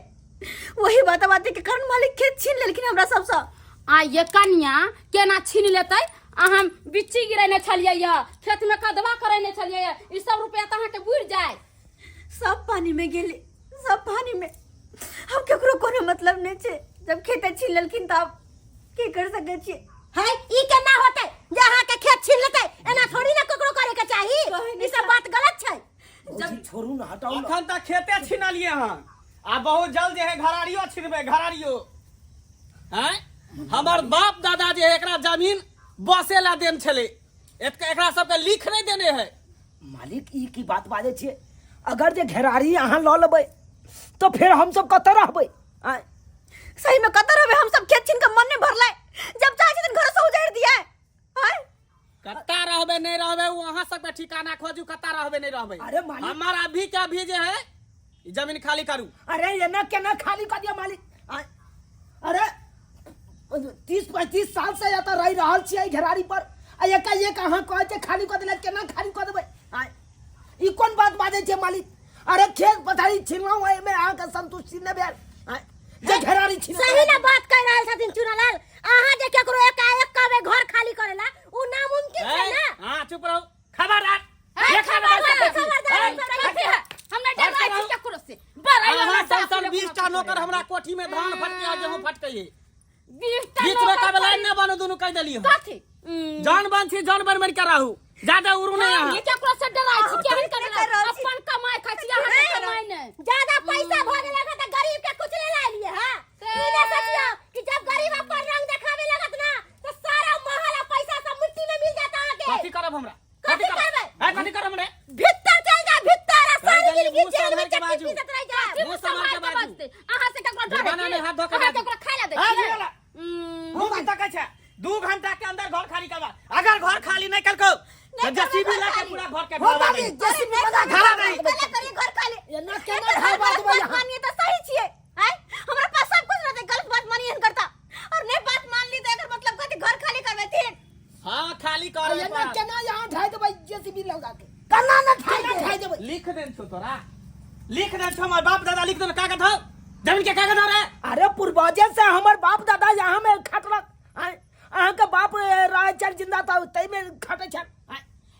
वही बाताबाती के कारण मालिक खेत छीन लेलखिन हमरा सबसे। आ ये कन्या केना छीन लेतै? अहाँ बिच्ची गिरेने छलिए या खेत में कदवा करेने छलिए या, ई सब रुपया त अहाँ के बुड़ जाय। सब पानी में गेले, सब पानी में। हम केकरो कोनो मतलब नहीं छे। जब खेत छीन लेलखिन तब की कर सके छी? है ई केना होतै जहाँ के खेत छीन लेतै? एना थोड़ी ना ककरो करे के चाही। ई सब बात गलत छै। जब छोड़ू ना, हटाओ ना। अखन तक खेते छीनलिए हन, आ बहुत जल्द जे है घरारियो छीनबे। घरारियो हैं हमर बाप दादा जे है एकरा जमीन बसे ला देन छले, एकरा सबके लिख नहीं देने है। मालिक ई की बात बाजे छे? अगर जे घेरारी अहाँ ल लेबै तो फिर हम सब कतऽ रहबै? सही में कतऽ रहबै? हम सब खेत छीन के मन नहीं भरलै। जब चाहे दिन घर से उजाड़ दिया है। कत्ता रहबे नहीं रहबे वो अहाँ सबके ठिकाना खोजू। कत्ता रहबे नहीं रहबे। अरे मालिक, हमार अभी के अभी जे है ई जमीन खाली करू। अरे ये ना केना खाली कर दिया मालिक? अरे 30-35 साल से यहाँ रह रहल छियै घेरारी पर, आ एकाएक अहाँ कहै छै खाली कर दिले। केना खाली कर देबै? ई कोन बात बाजै छै मालिक? अरे खेत पथारी छीनलौ, ओइ में अहाँ के संतुष्टि नै भेल? जे घेरारी छीन सही ना बात कह रहल छथिन चुनालाल। अहाँ जे केकरो एकाएक कहबे घर खाली करेला उ नामुमकिन छै ना। हां चुप रहो, खबरदार। हमने डरवाई छी केकरो से। अहाँ संसार 20 टा नौकर हमरा कोठी में धान फटके आ गेहूं फटके। 20 टा बीच में कब लाइन न बनो, दोनों कह देलियो। कथी? जान बन छी, जान बन के रहू। ज्यादा उड़ू नहीं ये यहाँ। केकरो से डराई छी? केहन करला? अपन कमाई खाई छी, अहाँ के कमाई नै। ज्यादा पैसा भ गेला त गरीब के कुछ ले ला लिए। हां ई ना सोचियो कि जब गरीब अपन रंग देखावे लगत ना तो सारा महल पैसा सब मिट्टी में मिल जाता आके। कथी करब हमरा? कथी करबै? कथी करब रे? भीतर चल जा, भीतर सारी जिंदगी मुंह जेल में संभाल के बाजू। चक्की पीसत रह जा। मुंह संभाल के बाजू। अहाँ से केकरो डर जबाना में हाथ धो के अहाँ बाजू। केकरो खाय ला दै आ छी? गेला। 2 घंटा का छै, 2 घंटा के अंदर घर खाली करवा। अगर घर खाली नहीं करको तो जेसीबी ला के पूरा घर के हो ढवा मालिक, दे। जेसीबी बना घरा नहीं। पहले करिए घर खाली। ये ना केना घर बात बा यहाँ? मानिए तो सही छिए। हैं हमरा पास सब कुछ रहते, गलत बात मानिए करता। और नहीं बात मान ली तो एकर मतलब कथी घर खाली करबे थी? हां खाली ये करे ना केना यहाँ ढाई देबै जेसीबी लगा के? केना ना ढाई देबै? लिख देन छो तोरा। लिख देन छो, हमर बाप दादा लिख देन कागज हो। जमीन के कागज हो रे। अरे पूर्वजे से हमर बाप दादा यहाँ में खटलक। अहाँ के बाप राजचर जिंदा था तै में खटे छ।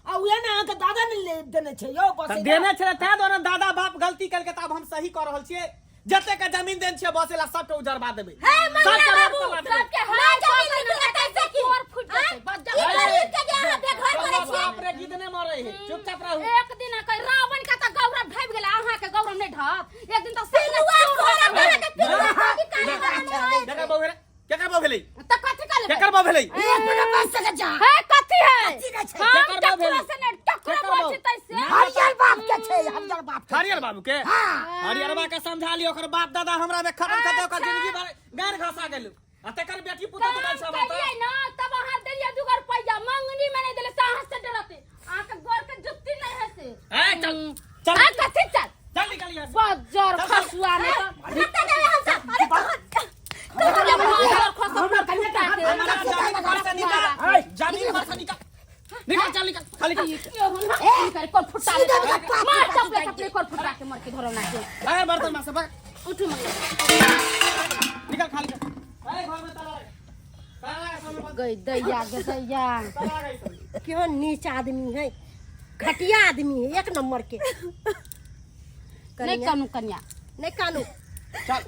आ उहे ने अहाँ के दादा ने देने छै यो बस। देने छे था दोनों दादा बाप गलती करके तब हम सही कर रहल छिए। जते के जमीन देन छे बसेला सबके उजरबा देबे। हे मंगला सबके बाबू, रोड पर सबके हां जमीन लिख के कैसे की और फुट जाते। बस ई गरीब के जे अहाँ बेघर करे बाप छिए। रे गिदने मरे है। चुपचाप रहू। एक दिन कह रावण का त गौरव ढाब गेला, अहाँ के गौरव नहीं ढाब। एक दिन त पिलुआ खोरा भेले के पिलुआ हाँ। की काहे वाला केकर बौ भेलै? केकर बौ भेलै? त कथी कर लेबै? केकर बौ भेलै? एक मिनट बस सके जा। है कथी है? कथी के छै? हम केकर बौ भेलै? टकरा से नहीं टकरा केकर बौ? बोल तैसे। हरियर बाप के छै, हरियर बाप के। हरियर बाबू के? हरियरबा के समझा लियो, ओकर बाप दादा हमरा में खत्म कर दे, ओकर जिंदगी भर गार घसा गेलु। आ तेकर बेटी पुता पुता सब आता। कहिए ना तब अहाँ देलिए 2 रुपया मंगनी में नहीं देले, साहस से डरते। अहाँ के गोर के जुत्ती नहीं है से। ए चल चल आ कथी चल? चल निकल यहाँ से। बजर खसुआ ने रखते देवे हम सब। अरे हमारा जमीन घर से निकाल। जमीन घर से निकाल। निकाल चल निकाल खाली कर। कौन फुटा ले मार चपले चपले कौन फुटा के मर के धरो ना के। अरे बर्तन में से भाग। उठू मंगला निकाल खाली कर। अरे घर में ताला लगा। ताला लगा सब। गई दैया गे दैया। ताला लगा सब। क्यों नीच आदमी है, घटिया आदमी है, 1 नंबर के। नहीं कानू कन्या नहीं कानू। चल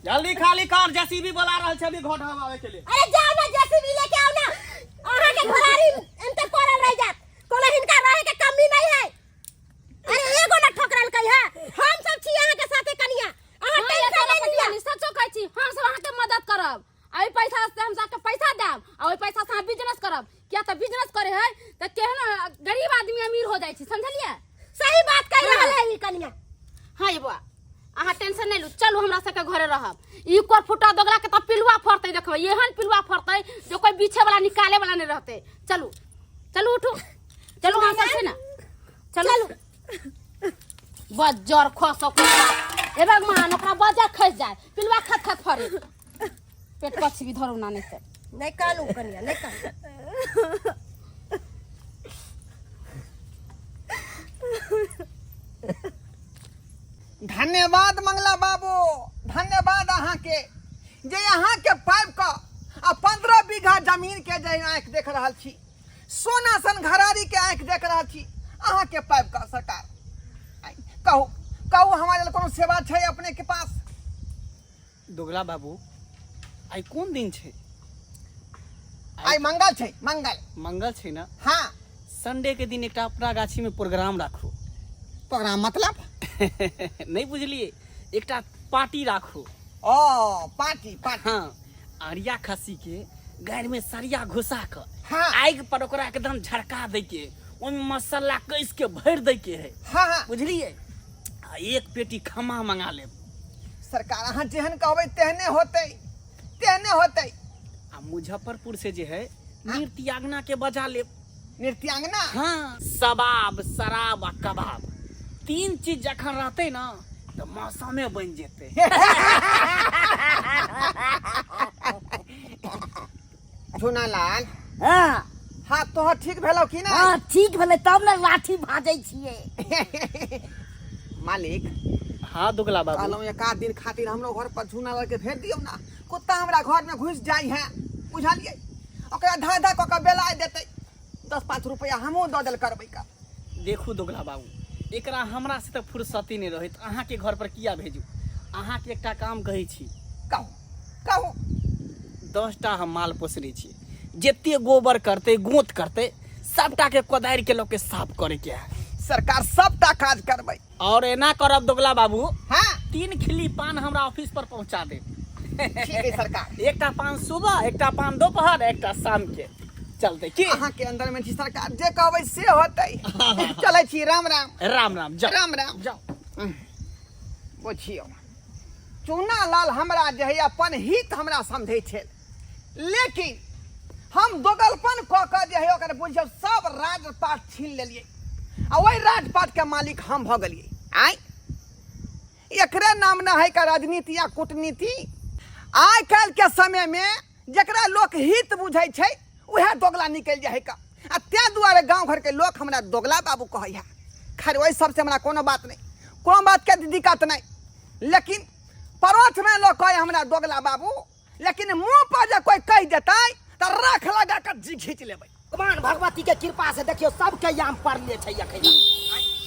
जल्दी खाली कर, जेसीबी बुला रहल छै अभी घोट हवावे के लिए। अरे जाओ ना जेसीबी लेके आओ ना। अहाँ के घरारी एनते पड़ल रह जात। कोनो हिनका रहे के कमी नहीं है। अरे एगो ना ठोकरल कहि है। हम सब छी अहाँ के साथे कनिया। अहाँ टेंशन नहीं लिया। सचो कहै छी हम सब अहाँ के मदद करब। आई पैसा से हम सबके पैसा देब, आ ओइ पैसा से अहाँ बिजनेस करब। क्या त बिजनेस करे है त केहन गरीब हाँ ये बुआ अहाँ टेंशन नहीं लू चलू हमरा सबके घरे रहब ई कोर फुटा दोगला के त पिलुआ फरतै देखबै एहन पिलुआ फरतै जो कोई बीछे वाला निकाले वाला नहीं रहते चलू चलू उठू चलू हम सब छै ना चलू बजर खसो ए भगवान ओकरा बजर खस जाए पिलुआ खत खत फरे पेट पछी भी धरू ना नहीं से नहीं कानू कनिया नहीं कानू धन्यवाद मंगला बाबू धन्यवाद अहाँ के जे अहाँ के पाइप का आ 15 बीघा जमीन के जे आँख देख रहा छी सोना सन घरारी के आँख देख रहा छी अहाँ के पाइप का सरकार कहू कहू हमारे कोनो सेवा छै अपने के पास दोगला बाबू आई कौन दिन छे आई मंगल छै मंगल छे ना हाँ संडे के दिन एक अपना गाछी में प्रोग्राम राखू प्रोग्राम मतलब नहीं बुझलिए एक पार्टी राखू ओ पार्टी हाँ आरिया खसी के गाड़ में सरिया घुसा कर हाँ। आग पर ओकरा एकदम झड़का दे के ओमे मसाला कस के भर दे के है हाँ हाँ बुझलिए आ एक पेटी खमा मंगा ले सरकार अहाँ जेहन कहबै तेहने होते आ मुजफ्फरपुर से जे है नृत्यांगना के बजा ले नृत्यांगना हाँ सबाब शराब आ कबाब 3 चीज जखन रहते ना तो मौसमे बन जेते झुनालाल हाँ हाँ तोहर ठीक भेलौ कि ना हाँ ठीक भेलै तब ने लाठी भाजै छियै मालिक हाँ दुगला बाबू कहलौं एक आध दिन खातिर हमरो घर पर झुनालाल के भेज दियौ ना कुत्ता हमरा घर में घुस जाई है बुझलिए ओकरा धा धा क के बेलाय देतै 10-5 रुपया हमहू दऽ देल करबै का देखू दुगला बाबू एकरा हमरा से तो फुर्सती नहीं रहित अहाँ के घर पर किया भेजू अहाँ के एकटा काम कहै छी कहू कहू 10टा हम माल पोसने छी जते गोबर करते गोत करते सबटा के कोदारि के लोग के साफ करे के है सरकार सबटा काज करबै और एना करब दुगला बाबू हाँ 3 खिली पान हमरा ऑफिस पर पहुंचा दे ठीक है सरकार एकटा पान सुबह एकटा पान दोपहर एकटा शाम के चलते की अहाँ के अंदर में छी सरकार जे कहबै से होतै चलै छी राम राम राम राम जाओ राम राम जाओ बुझियौ चूना लाल हमरा जे है अपन हित हमरा समझै छै लेकिन हम दोगलपन कऽ के जे है ओकर बुझियौ सब राजपाट छीन लेलियै आ ओहि राजपाट के मालिक हम भऽ गेलियै आइ एकरे नाम न है का राजनीति या कूटनीति आइ काल्हि के समय में जकरा लोक हित बुझै छै उहे दोगला निकलि जाइ है का आ तै दुआरे गांव घर के लोक हमरा दोगला बाबू कहै है खैर ओहि सबसे हमरा कोनो बात के दिक्कत नहीं लेकिन परोठ में लोग कहे हमरा दोगला बाबू लेकिन मुंह पर जे कोई कह देतै त रख लगा के जी खींच लेबै भगवान भगवती के कृपा से देखियो सबके याम पड़ले छै अखन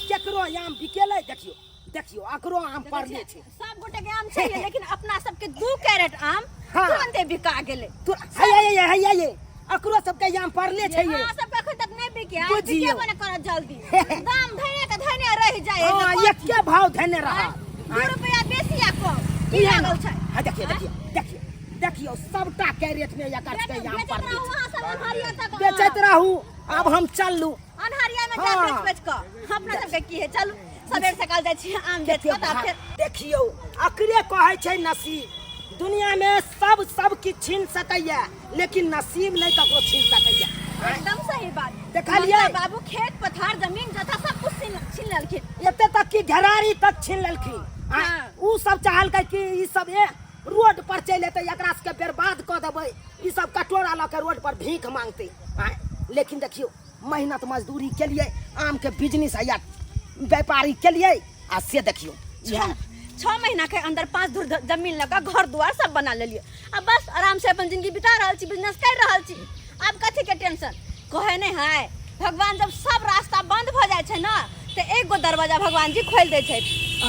केकरो याम बिकेले देखियो देखियो अकरो आम पड़ले छै सब गोटे के आम चाहिए लेकिन अपना सबके 2 कैरेट आम हाँ। तुरंते बिका गेले तू है अकरो सबके याम पड़ले छै ये हां सब अखन तक नहीं बिके आ बुझियौ। बिके बने कर जल्दी दाम धने रह जाए हां एक के भाव धने रहा 2 रुपया बेसी आ कम की लागल छै हां देखियो सबटा कैरेट में एकर के याम पड़ले छै वहां सब अनहरिया तक बेचैत रहू अब हम चललू अनहरिया में जा हाँ। बेच के अपना सबके की है चलू सबेर सकाल जाय छी आम बेच के तब फिर देखियो अकरे कहै छै नसीब दुनिया में सब की छीन सकैया लेकिन नसीब नहीं ककरो छीन सकैया एकदम सही बात देखलियै? मतलब बाबू खेत पथार जमीन जथा सब कुछ छीन लेलखिन एते तक की घेरारी तक छीन लेलखिन हाँ। उ सब चाहलकै कि ई सब रोड पर चलि एतै एकरा सबके बर्बाद कऽ देबै ई सब कटोरा लऽ के रोड पर भीख मांगतै लेकिन देखियो मेहनत मजदूरी केलिए आम के बिजनेस या व्यापारी केलिए आ से देखियो 6 महीना के अंदर 5 धुर जमीन लगा घर द्वार सब बना लेलिए अब बस आराम से अपन जिंदगी बिता रहल छी बिजनेस कर रहल छी अब कथी के टेंशन कहे नहीं है भगवान जब सब रास्ता बंद भ जाय छै ना तो एक गो दरवाजा भगवान जी खोल दे छै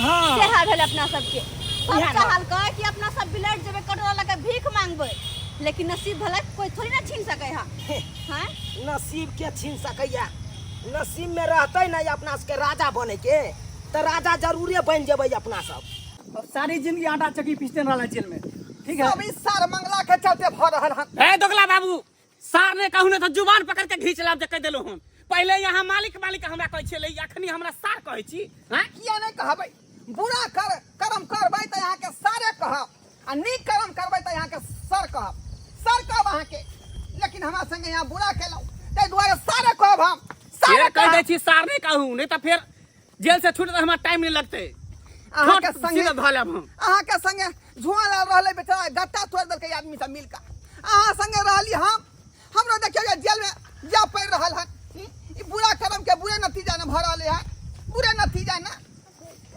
हाँ से हाल भेल अपना सबके इएह सब ना। चाहल कहे कि अपना सब बिलट जेबे कटोरा लगा भीख मांगबे लेकिन नसीब भला कोई थोड़ी ना छीन सके हां नसीब के छीन सकैया नसीब में रहते ना अपना सबके राजा बने के तो राजा जरूरे बन जेबै अपना सब सारी जिंदगी आटा चक्की पीसते रहला जेल में ठीक है सब इस सार मंगला के चलते भ रहल हन ए दोगला बाबू सार ने कहू ने तो जुबान पकड़ के घींच लाब कह देलो हम पहले यहाँ मालिक हमरा कहै छलै अखनी हमरा सार कहै छी हां किया नहीं कहबै बुरा कहले छी सारने कहूँ नहीं तो फिर जेल से छूटे तो हमारा टाइम नहीं लगते अहाँ के संगे सीधा धऽ लेब हम अहाँ के संगे झुआ रहले बेचारा गट्टा तोड़ देलकै आदमी सब मिल के अहाँ संगे रहली हम हमरो देखियो जेल में जा पड़ रहल है ई बुरा कर्म के बुरे नतीजा न भ रहले है बुरे नतीजा ना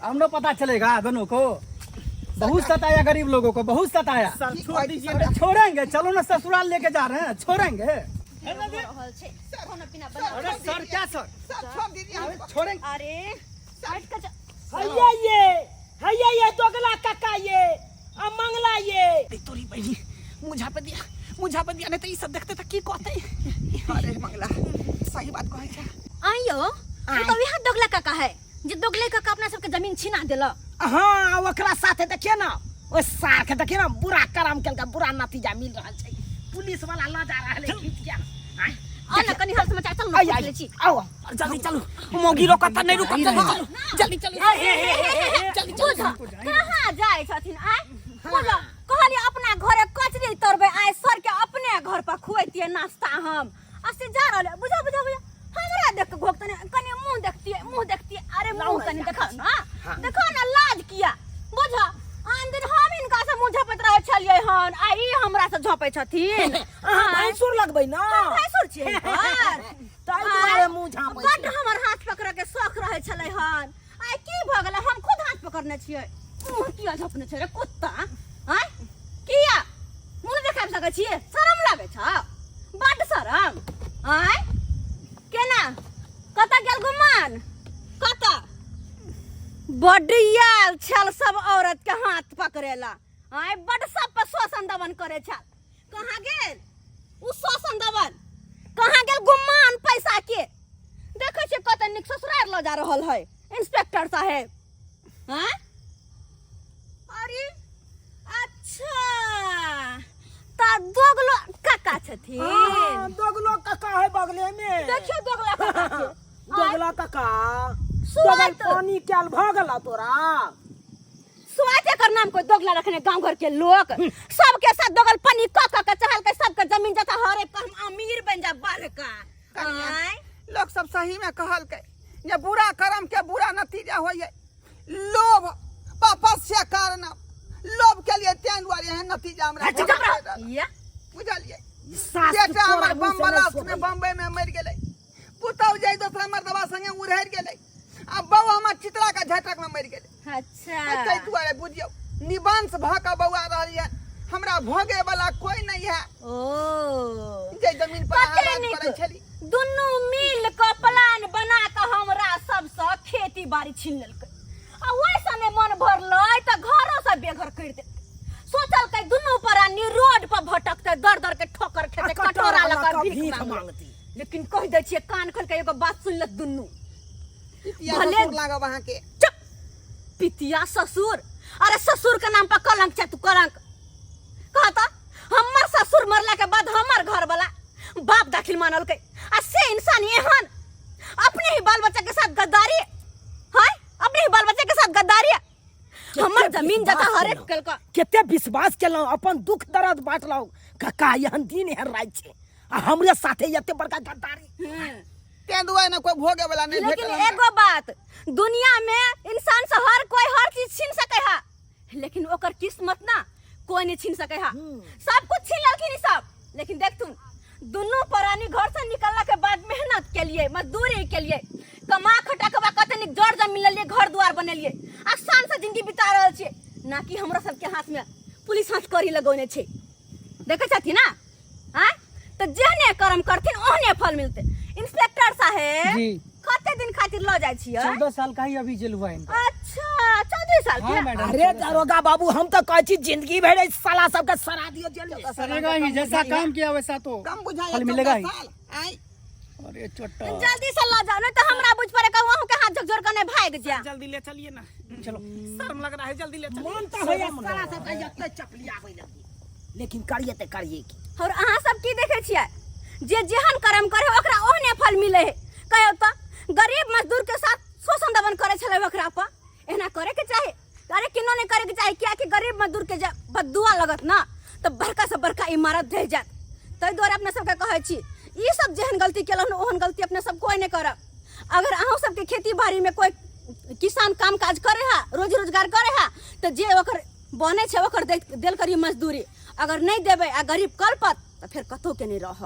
हमको पता चलेगा दोनों को बहुत सताया गरीब लोगों को बहुत सताया सर छोड़ दीजिए अरे छोड़ेंगे चलो ना ससुराल लेके जा रहे हैं छोड़ेंगे खाना पीना बना अरे सर क्या सर सब छोड़ दीजिए हमको छोड़ेंगे अरे हट का हैया ये दोगला काका ये आ मंगला ये तोरी बहनी मुझा पे दिया नहीं तो ये सब देखते तो की कहते अरे मंगला सही बात कहै छै आइयो तो यहाँ दोगला काका है जे दोगले काका अपना सबके जमीन छीना देला हाँ ओकरा साथे देखिए ना ओ सार के देखिए ना बुरा कर्म केलका बुरा नतीजा मिल रहा है पुलिस वाला ल जा रहा है खींच गया आना कनी हाल समाचार चल आई ना आई ले छी आओ जल्दी चलो मोगी रोकता नहीं रुकता जल्दी बुझ कहां जाय छथिन आय बुझ कहली अपना घरे कचरी तोरबे आय सर के अपने घर पर खुएतिए नाश्ता हम असे जा रहले बुझा हमरा देख के घोकतने कनी मुंह देखती अरे मुंह कनी देखो ना लाज किया बुझा आन दिन हम इनका से मुंह झपत रहे छलिए हन आई हमरा से झपै छथिन भैंसुर लगबै ना भैंसुर छियै ताई दुआरे मुंह झापै बड हमर हाथ पकड़े के शौक रहे छले हन आइ की भ गेलै हम खुद हाथ पकड़ने छियै मुंह किया झपने छै रे कुत्ता आय किया मुंह देखाब सकै छियै शरम लागे छ बड शरम आय केना कत गेल गुमान कत बडियाल छल सब औरत के हाथ पकड़ेला आय बड सब पर शोषण दमन करे छल कहां गेल उ शोषण दमन कहां गेल गुमान पैसा के देखे छै कत निक ससुराल ल जा रहल है इंस्पेक्टर साहेब हैं अरे अच्छा ता दोगलो काका छथिन दोगलो काका है बगले में देखियो दोगला काका के दोगला काका सुआत दोगल पानी कैल भ गेला तोरा सुआते कर नाम कोई दोगला रखने गांव घर के लोग सबके साथ दोगल पानी काका के चहल के सबके जमीन जता हरे हम अमीर बन जा बड़का आय लोग सब सही में कहल के ये बुरा कर्म के बुरा नतीजा होय लोभ पापस्य कारण लोभ के लिए तें दुआरे है नतीजा हमरा या बुझलिए सास बेटा तोरा हमर मुंह बम से नहीं ब्लास्ट में सोबे। बम्बई में मर गेलै पुतौ जाय दोसरा मर्दवा संगे उड़हर गेलै आ बौआ हमर चित्रा का झटक में मर गेलै अच्छा तै दुआरे बुझियौ निबांश भ के बौआ रहलिए हमरा भोगे वाला कोई नहीं है ओ जे जमीन पर आबाद करै छली दुनू मिल के प्लान बना के हमरा सबसे खेती बाड़ी छीन लेलकै आ ओइ समय मन भरलै त घरो से बेघर कर दे सोचल के दुनू प्राणी रोड पर भटकते दर के ठोकर खेते कटोरा लकर भीख मांगती लेकिन कह दै छियै कान खोल के एगो बात सुन ले दुनू या भले- ससुर लागब वहां के चुप पितिया ससुर अरे ससुर के नाम पर कलंक छै तू कलंक कहता हमर ससुर मरला के बाद हमर घर वाला बाप दाखिल मानल के आ से इंसान एहन अपने ही बाल बच्चा के साथ गद्दारी है अपने ही बाल बच्चा के साथ गद्दारी हमर जमीन जगह हरेक केलका केते विश्वास केलौ अपन दुख दर्द बांटलौ काका एहन दिन एहन रात छै आ हमरे साथे एते बड़का गद्दारी तें दुआरे न कोई भोगे वाला नहीं लेकिन भेटल एगो बात दुनिया में इंसान से हर कोई हर चीज छीन सके है लेकिन ओकर किस्मत ना कोई नहीं छीन सके है सब कुछ छीन ललखिन सब लेकिन देख तुम दोनों प्राणी घर से निकलला के बाद मेहनत के लिए मजदूरी के लिए कमा खटा के बाद कते निक जड़ जमीन लेलिए घर द्वार बनेलिए आसान से जिंदगी बिता रहल छिए ना कि हमरा सबके हाथ में पुलिस हाथ करी लगौने छै देखे छथि ना हां तो जेहने कर्म करथिन ओहने फल मिलते इंस्पेक्टर साहेब जी। कते दिन खातिर ल जाय छियै 14 साल का ही अभी जेल हुआ है इनका अच्छा 14 साल हाँ के मैडम अरे दरोगा बाबू हम तो कहै छी जिंदगी भर इस साला सबके सरा दियो जेल में। सरेगा ही जैसा काम किया वैसा तो कम बुझाए फल मिलेगा ही आई अरे चोट्टा जल्दी से ल जाओ नहीं तो हमरा बुझ पड़े का वहां के हाथ झकझोर करने भाग जा जल्दी ले चलिए ना चलो शर्म लग रहा है जल्दी ले चलिए मन तो होया साला सबके एते चपली आबै लगी लेकिन करिए ते करिए की और अहाँ सब की देखे छियै जे जेहन कर्म करे ओकरा ओहने फल मिले है कहियो तो गरीब मजदूर के साथ शोषण दमन करे छले ओकरा पर एना करे के चाहे अरे किनो नहीं करे के चाहे क्या कि गरीब मजदूर के बददुआ लगत ना तो बड़का से बड़का इमारत ढह जात तै द्वारा अपने सबके कहै छी ई सब जेहन गलती केलहन ओहन गलती अपने सब कोई नहीं करब अगर अहूँ सबके खेती बाड़ी में कोई किसान काम काज करे हा, रोजी रोजगार करे हा, तो जे ओकर बने छे ओकर देल करी मजदूरी। अगर नहीं देबे आ गरीब कल पर तो फिर कतौ के नहीं रह।